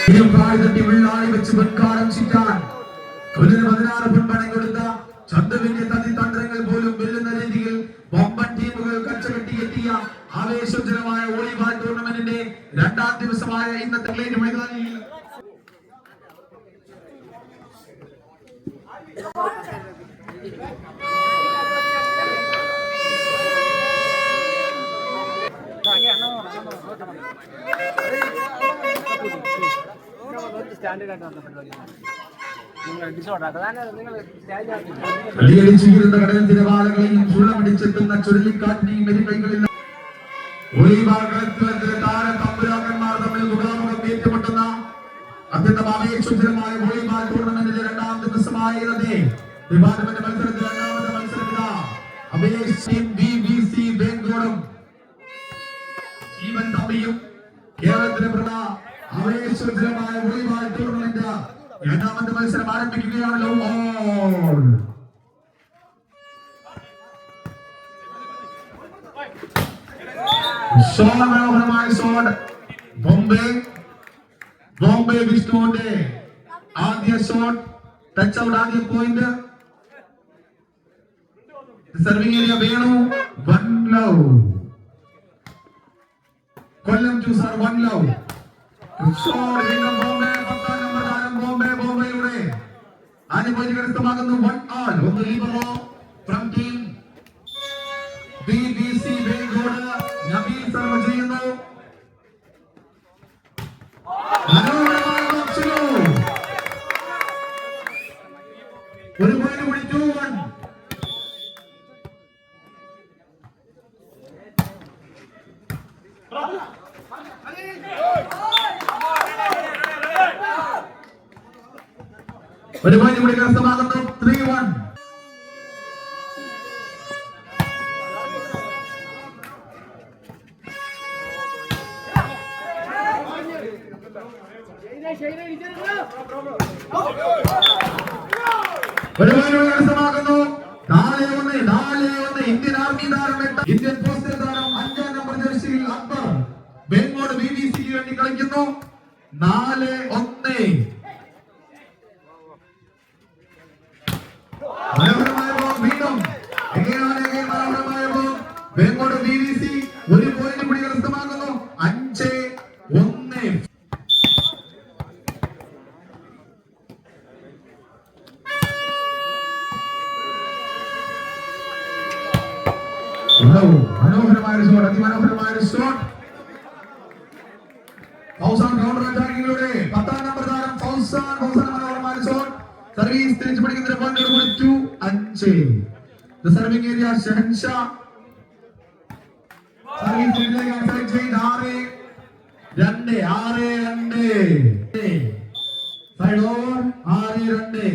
വെള്ളാളി വെച്ച് വെക്കാടം ചിറ്റാൻ 16 പൊൻപണം കൊടുത്ത ചന്തുവിന്റെ തന്ത്രങ്ങൾ പോലും വെല്ലുന്ന രീതിയിൽ വമ്പൻ ടീമുകൾ കച്ചകെട്ടിയെത്തിയ ആവേശജനമായ വോളിബോൾ ടൂർണമെന്റിന്റെ രണ്ടാം ദിവസമായ ഇന്നത്തെ മൈതാനിയിൽ തിരവാളകളെയും ചുള്ളമടിച്ചെത്തുന്ന ചുഴലിക്കാറ്റിനെയും മെരുകൈകളിൽ തമ്പുരാക്കന്മാർ തമ്മിൽ മുഖാമുഖം ഏറ്റുമുട്ടുന്ന അത്യന്തം ആവേശജനമായ വോളിബോൾ ടൂർണമെന്റിന്റെ രണ്ടാം ദിവസമായ ഡിപ്പാർട്ട്മെന്റ് മത്സരത്തിൽ രണ്ടാമത്തെ മത്സരത്തിൽ ബംഗോളും ജീവൻ തമ്മിയും കേരളത്തിലെ ആവേശജനമായ വോളിബോൾ ടൂർണമെന്റ് രണ്ടാമത്തെ മത്സരം ആരംഭിക്കുകയാണല്ലോ. മനോഹരമായ ഷോട്ട്. ബോംബെ വിഷ്ണുവിന്റെ ആദ്യ ഷോട്ട് ടച്ച് ഔട്ട്, ആദ്യ point. Serving area Venu. 1 love. Kollam ചൂസർ 1 ലവ്. ബോംബെ 10 നമ്പർ താരം ബോംബെയുടെ ആദ്യ പോയിന്റ് കരസ്ഥമാകുന്നു. 1 all. ഒന്ന് ലീബറോ ഫ്രം ടീം BBC ബംഗോള് നബീൽ സർവ് ചെയ്യുന്നു. ഒരു പോയിന്റ് കൂടി 2-1. ഒരു പോയിന്റ് കൂടി കരസ്ഥമാകുന്നു. 3-1. ഒരുമാകുന്നു. 4-1. ഇന്ത്യൻ ആർമി താരം ഇന്ത്യൻ പോസ്റ്റൽ താരം 5 നമ്പർ ജേഴ്സിയിൽ അക്ബർ ബംഗോൾ BBCക്ക് വേണ്ടി കളിക്കുന്നു. 4-1. മനോഹരമായ ബോൾ വീണ്ടും മനോഹരമായ ബോൾ. ബംഗോൾ BBC ഒരു പോയിന്റ് കൂടി കരസ്ഥമാക്കുന്നു. 5-1. മനോഹരമായ ഷോട്ട്, അതിമനോഹരമായ ഷോട്ട്. ഫൗസാൻ കൗണ്ടർ അറ്റാക്കിങ്ങിലൂടെ 10 നമ്പർ താരം ഫൗസാൻ മനോഹരമായ ഷോട്ട്. സർവീസ് തിരിച്ചു പിടിക്കുന്ന പോയിന്റ് കൂടി 2-5. Serving area Shahanshah. Service outside ചെയ്ത് 6-2. Side over 6-2.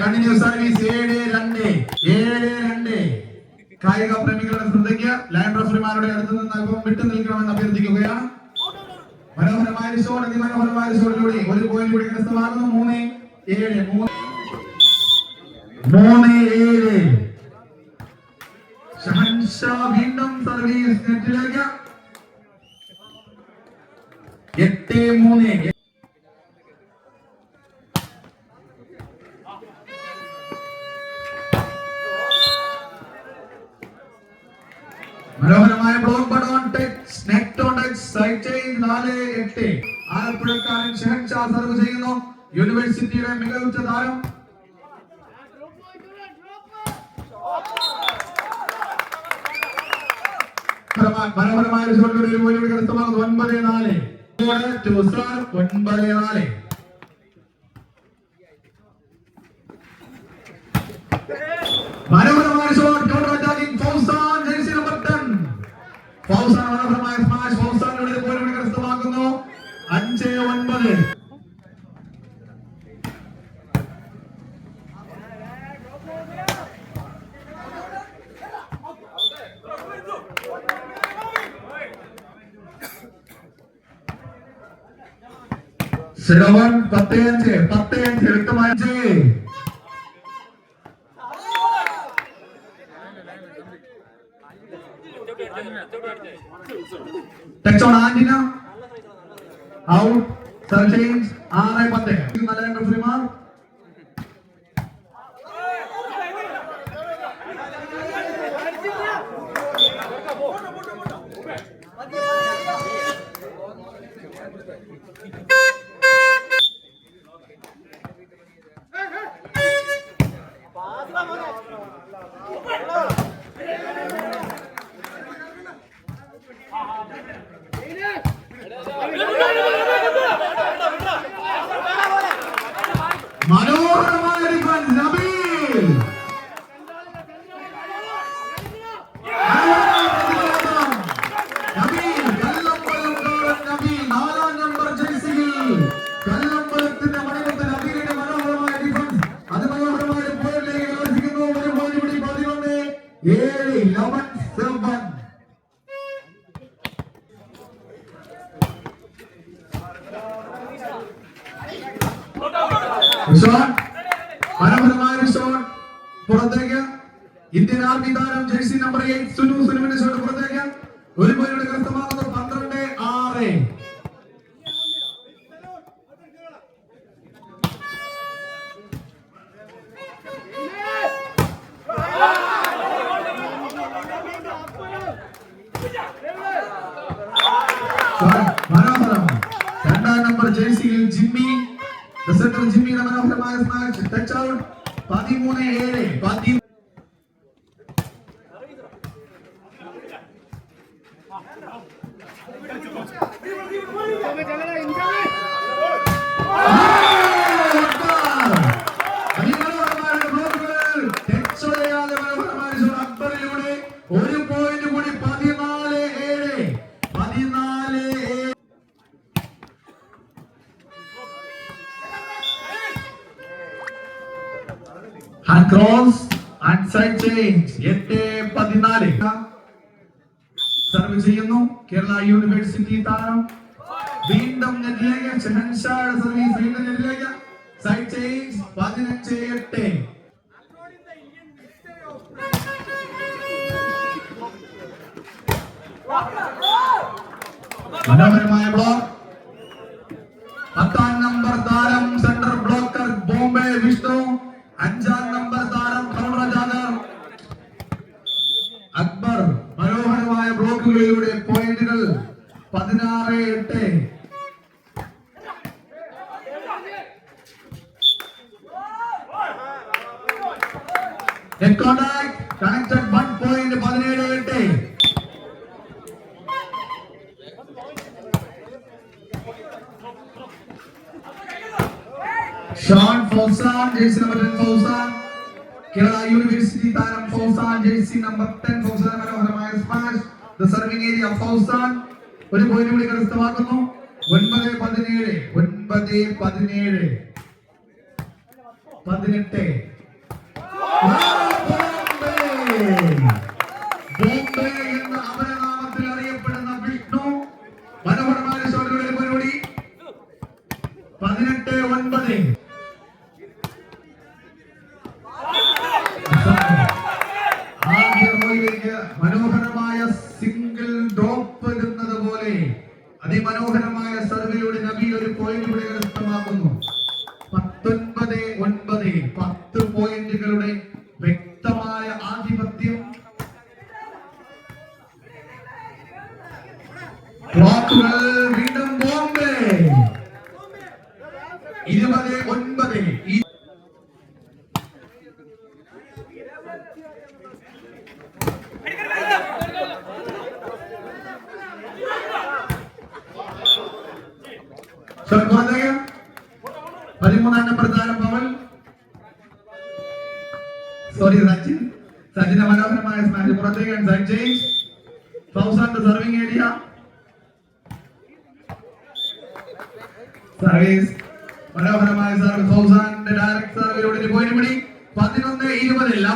Continuous service. 7-2. കായിക പ്രേമികളുടെ ശ്രദ്ധയ്ക്ക് ലൈൻ റഫറിമാരുടെ അടുത്ത് നിന്ന് അല്പം വിട്ടു നിൽക്കണമെന്ന് അഭ്യർത്ഥിക്കുകയാണ്. മനോഹരമായ ഷോട്ട്, അതിമനോഹരമായ ഷോട്ടിലൂടെ ഒരു പോയിന്റ് കൂടി കരസ്ഥമാകുന്നു. 3-7. ഷഹൻഷാ വീണ്ടും സർവീസ് നെറ്റിലേക്ക്. 8-3. മനോഹരമായ block but on touch, net on touch, side ചെയ്ത് 4-8. ആലപ്പുഴക്കാരൻ ഷഹൻഷാ സർവ് ചെയ്യുന്നു. യൂണിവേഴ്സിറ്റിയുടെ മികവുറ്റ താരം. മനോഹരമായ ഷോട്ടിലൂടെ ഒരു പോയിന്റ് കരസ്ഥമാകുന്നു. 9-4. 9-4. മനോഹരമായ shot. Counter attacking Fauzan jersey number 10. Fauzan മനോഹരമായ സ്മാഷ്. ഫൗസാനിലൂടെ ഒരു പോയിന്റ് കരസ്ഥമാക്കുന്നു. 5-9. ശ്രവൺ 10-5 വ്യക്തമായ touch on antenna out surgeons 6-10 നല്ല റഫറിമാർ മനോഹരമായ ഡിഫൻസ് നബീൽ നബീൽ 4-ാം നമ്പർ ജേഴ്സിയിൽ കല്ലമ്പലത്തിന്റെ മണിമുത്ത് നബീലിന്റെ മനോഹരമായ ഡിഫൻസ് അത് മനോഹരമായ പോയിന്റിലേക്ക് കലാശിക്കുന്നു. ഒരു പോയിന്റ് കൂടി 11-7 മനോഹരമായ ഷോട്ട് പുറത്തേക്ക്. ഇന്ത്യൻ ആർമി താരം ജേഴ്സി നമ്പർ 8 സുനുവിന്റെ ഷോട്ട് പുറത്തേക്ക്. ഒരു പോയിന്റ് കരസ്ഥമാകുന്നത് 12-6. മനോഹരം 2-ാം നമ്പർ ജേഴ്സിയിൽ ജിമ്മി ജിമ്മിയുടെ മനോഹരമായ സ്മാഷ് ടച്ച് ഔട്ട് 13-7. ഒരു പോയിന്റ് കൂടി 14-7. hand cross and side change 8-14. Serve ചെയ്യുന്നു കേരള യൂണിവേഴ്സിറ്റി താരം. വീണ്ടും നെറ്റിലേക്ക് ഷഹൻഷായുടെ സർവീസ് വീണ്ടും നെറ്റിലേക്ക് സൈഡ് ചേഞ്ച് 15-8. മനോഹരമായ ബ്ലോക്ക്. 10-ാം നമ്പർ താരം centre blocker Bombay Vishnu. 5-ാം number താരം കൗണ്ടർ അക്ബർ. മനോഹരമായ ബ്ലോക്കുകളിലൂടെ പോയിന്റുകൾ 16-8. Contact connected 1 point 17-8. Sean Fawzan, jersey number 10 Fawzan. Kerala University താരം Fawzan, jersey number 10 Fawzan. മനോഹരമായ smash. The serving area of Fawzan. ഒരു പോയിന്റ് കൂടി കരസ്ഥമാക്കുന്നു. 9-17. 9-17. 18. ബോംബെ എന്ന അപരനാമത്തിൽ അറിയപ്പെടുന്ന വിഷ്ണു മനോഹരമായ ഷോട്ടുകളിൽ പോയി 18-9. മനോഹരമായ സിംഗിൾ ഡ്രോപ്പ് ഇടുന്നത് പോലെ അതിമനോഹരമായ സർവിലൂടെ നബീൽ ഒരു പോയിന്റ് കൂടി കരസ്ഥമാക്കുന്നു. 19-9. 10 പോയിന്റുകളുടെ വ്യക്തമായ ആധിപത്യം. ക്ലോക്കുകൾ വീണ്ടും ബോംബെ 20-9. പുറത്തേക്ക് 13-ാം നമ്പർ താരം പവൽ സച്ചിന്റെ മനോഹരമായ സ്മാഷ് പുറത്തേക്ക്. Side change. ഫൗസാന്റെ സർവിംഗ് ഏരിയ. സർവീസ് മനോഹരമായ സർവ്. ഫൗസാന്റെ ഡയറക്ട് സർവിലൂടെ പോയിന്റ് പിടി 11-20.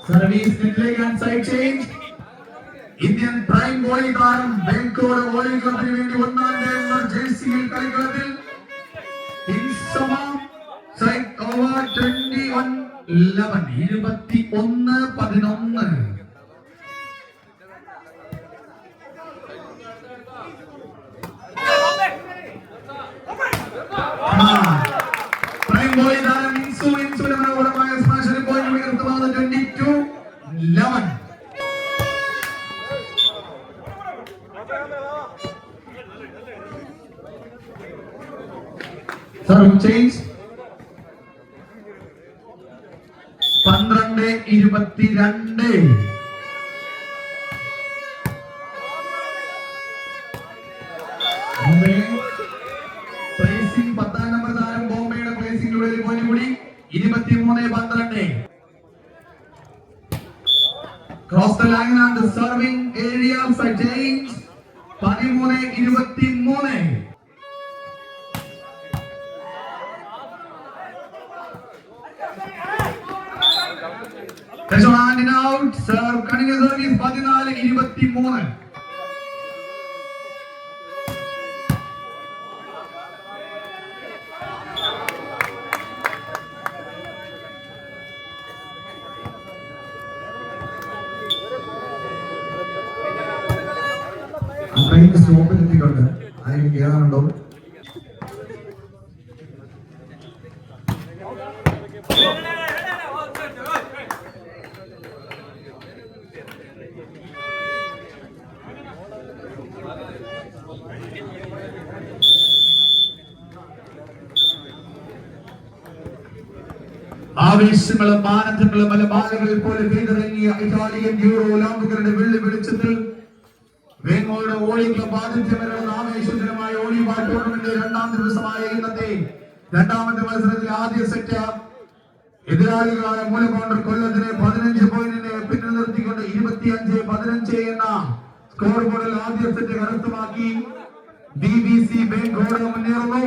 സർവീസ് നെറ്റിലേക്ക് side change Indian prime volley താരം ബെങ്കോട് വോളി ക്ലബിന് വേണ്ടി 1-ാം നമ്പർ ജേഴ്സിയിൽ കളിക്കളത്തിൽ 21-11. പ്രൈം വോളി താരം ഇൻസുവിന്റെ മനോഹരമായ സ്മാഷിന് പോയിന്റ് ഉയർത്തുന്നത് 22-11. Serving change 12-22. Placing 10-ാം നമ്പർ താരം ബോംബെയുടെ പ്ലേസിംഗിലൂടെ പോയിന്റ് കൂടി 23-12. Cross the line and the serving area for change 13-23. Handing out, serve, cutting a service 14-23. Train സ്റ്റോപ്പിൽ എത്തിയിട്ടുണ്ട്. അതിന് കയറാനുണ്ടോ? ആവേശങ്ങളും ആനന്ദങ്ങളും മലബാറുകളിൽ പോലെ പെയ്തിറങ്ങിയ ഇറ്റാലിയൻ യൂറോ ലാമ്പുകളുടെ വെള്ളി വെളിച്ചത്തിൽ വേങ്ങോയുടെ വോളി ക്ലബ് ആതിഥ്യമരുന്ന ആവേശകരമായ വോളിബോൾ ടൂർണമെന്റിന്റെ 2-ാം ദിവസമായ ഇന്നത്തെ 2ാമത്തെ മത്സരത്തിൽ ആദ്യ സെറ്റ് എതിരാളികളായ മൂലകോണ്ടർ കൊല്ലത്തിനെ 15 പോയിന്റിനെ പിന്നിൽ നിർത്തിക്കൊണ്ട് 25-15 എന്ന സ്കോർ ബോർഡിൽ ആദ്യ സെറ്റ് കരസ്ഥമാക്കി DBC ബെങ്കോട് മുന്നേറുന്നു.